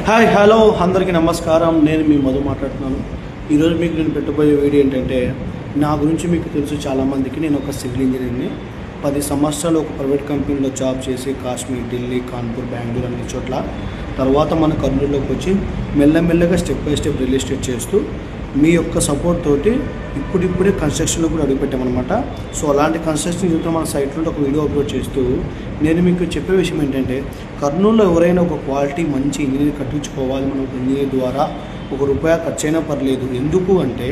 Hi hello అందరికీ నమస్కారం. నేను మీ మధు మాట్లాడుతున్నాను. ఈరోజు మీకు నేను పెట్టబోయే వీడియో ఏంటంటే, నా గురించి మీకు తెలుసు చాలామందికి. నేను ఒక సివిల్ ఇంజనీర్ని. 10 సంవత్సరాలు ఒక ప్రైవేట్ కంపెనీలో జాబ్ చేసి కాశ్మీర్, ఢిల్లీ, కాన్పూర్, బెంగళూరు అన్ని చోట్ల తర్వాత మన కర్నూలులోకి వచ్చి మెల్లమెల్లగా step by step real estate చేస్తూ మీ యొక్క సపోర్ట్ తోటి ఇప్పుడిప్పుడే కన్స్ట్రక్షన్లో కూడా అడుగుపెట్టామన్నమాట. సో అలాంటి కన్స్ట్రక్షన్ చూస్తే మన సైట్లో ఒక వీడియో అప్లోడ్ చేస్తూ నేను మీకు చెప్పే విషయం ఏంటంటే, కర్నూలులో ఎవరైనా ఒక క్వాలిటీ మంచి ఇంజనీర్ కట్టించుకోవాలి. మనం ఒక ఇంజనీర్ ద్వారా ₹1 ఖర్చైనా పర్లేదు. ఎందుకు అంటే,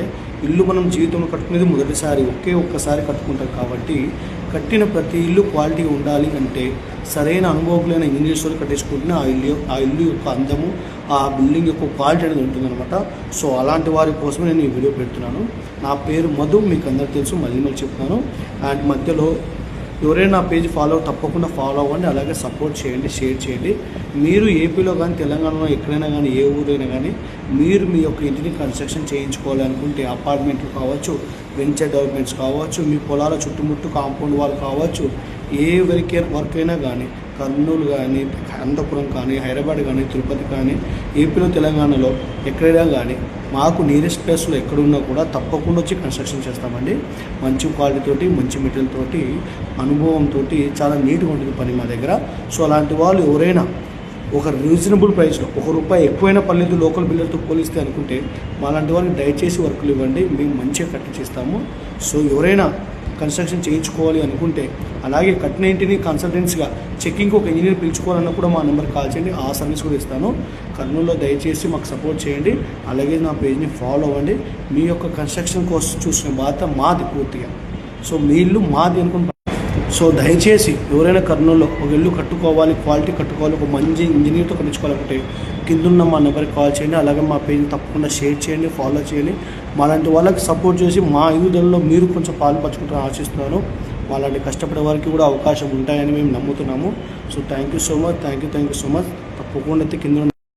ఇల్లు మనం జీవితంలో కట్టుకునేది మొదటిసారి, ఒక్కసారి కట్టుకుంటాం కాబట్టి కట్టిన ప్రతి ఇల్లు క్వాలిటీ ఉండాలి అంటే సరైన అనుభవకులైన ఇంజనీర్స్ కట్టించుకుంటే ఆ ఇల్లు యొక్క అందము, ఆ బిల్డింగ్ యొక్క క్వాలిటీ అనేది ఉంటుందన్నమాట. సో అలాంటి వారి కోసమే నేను ఈ వీడియో పెడుతున్నాను. నా పేరు మధు, మీకు అందరికీ తెలుసు, మళ్ళీ చెప్తున్నాను. అండ్ మధ్యలో ఎవరైనా నా పేజ్ తప్పకుండా ఫాలో అవ్వండి. అలాగే సపోర్ట్ చేయండి, షేర్ చేయండి. మీరు ఏపీలో కానీ తెలంగాణలో ఎక్కడైనా కానీ ఏ ఊరైనా కానీ మీరు మీ యొక్క ఇంటిని కన్స్ట్రక్షన్ చేయించుకోవాలి అనుకుంటే, అపార్ట్మెంట్లు కావచ్చు, వెంచర్ డెవలప్మెంట్స్ కావచ్చు, మీ పొలాల చుట్టుముట్టు కాంపౌండ్ వాళ్ళు కావచ్చు, ఏ వర్క్ అయినా కానీ కర్నూలు కానీ, అనంతపురం కానీ, హైదరాబాద్ కానీ, తిరుపతి కానీ, ఏపీలో తెలంగాణలో ఎక్కడైనా కానీ మాకు నియరెస్ట్ ప్లేస్లో ఎక్కడున్నా కూడా తప్పకుండా వచ్చి కన్స్ట్రక్షన్ చేస్తామండి. మంచి క్వాలిటీ తోటి, మంచి మెటీరియల్ తోటి, అనుభవంతో చాలా నీట్గా ఉంటుంది పని మా దగ్గర. సో అలాంటి వాళ్ళు ఎవరైనా ఒక రీజనబుల్ ప్రైస్లో ₹1 ఎక్కువైనా పర్లేదు లోకల్ బిల్డర్తో పోలిస్తే అనుకుంటే మాలాంటి వాళ్ళకి దయచేసి వర్కులు ఇవ్వండి, మేము మంచిగా కట్టించేస్తాము. సో ఎవరైనా కన్స్ట్రక్షన్ చేయించుకోవాలి అనుకుంటే, అలాగే కట్టిన ఇంటిని కన్సల్టెన్సీగా చెక్కింగ్కి ఒక ఇంజనీర్ పిలుచుకోవాలన్నా కూడా మా నెంబర్కి కాల్ చేయండి. ఆ సర్వీస్ కూడా ఇస్తాను. కర్నూలులో దయచేసి మాకు సపోర్ట్ చేయండి. అలాగే నా పేజ్ని ఫాలో అవ్వండి. మీ యొక్క కన్స్ట్రక్షన్ కోసం చూసిన బాధ్యత మాది పూర్తిగా. సో మీ ఇల్లు మాది అనుకుంటున్నాను. సో దయచేసి ఎవరైనా కర్నూలులో ఒక ఇల్లు కట్టుకోవాలి, క్వాలిటీ కట్టుకోవాలి, ఒక మంచి ఇంజనీర్తో కట్టించుకోవాలంటే కిందున్న మా నెంబర్కి కాల్ చేయండి. అలాగే మా పేజ్ని తప్పకుండా షేర్ చేయండి, ఫాలో చేయండి. మాలాంటి వాళ్ళకి సపోర్ట్ చేసి మా ఎదుగుదలలో మీరు కొంచెం పాలు పంచుకుంటారని ఆశిస్తున్నాను. వాళ్ళంటి కష్టపడే వారికి కూడా అవకాశం ఉంటాయని మేము నమ్ముతున్నాము. So thank you so much. తప్పకుండా అయితే కింద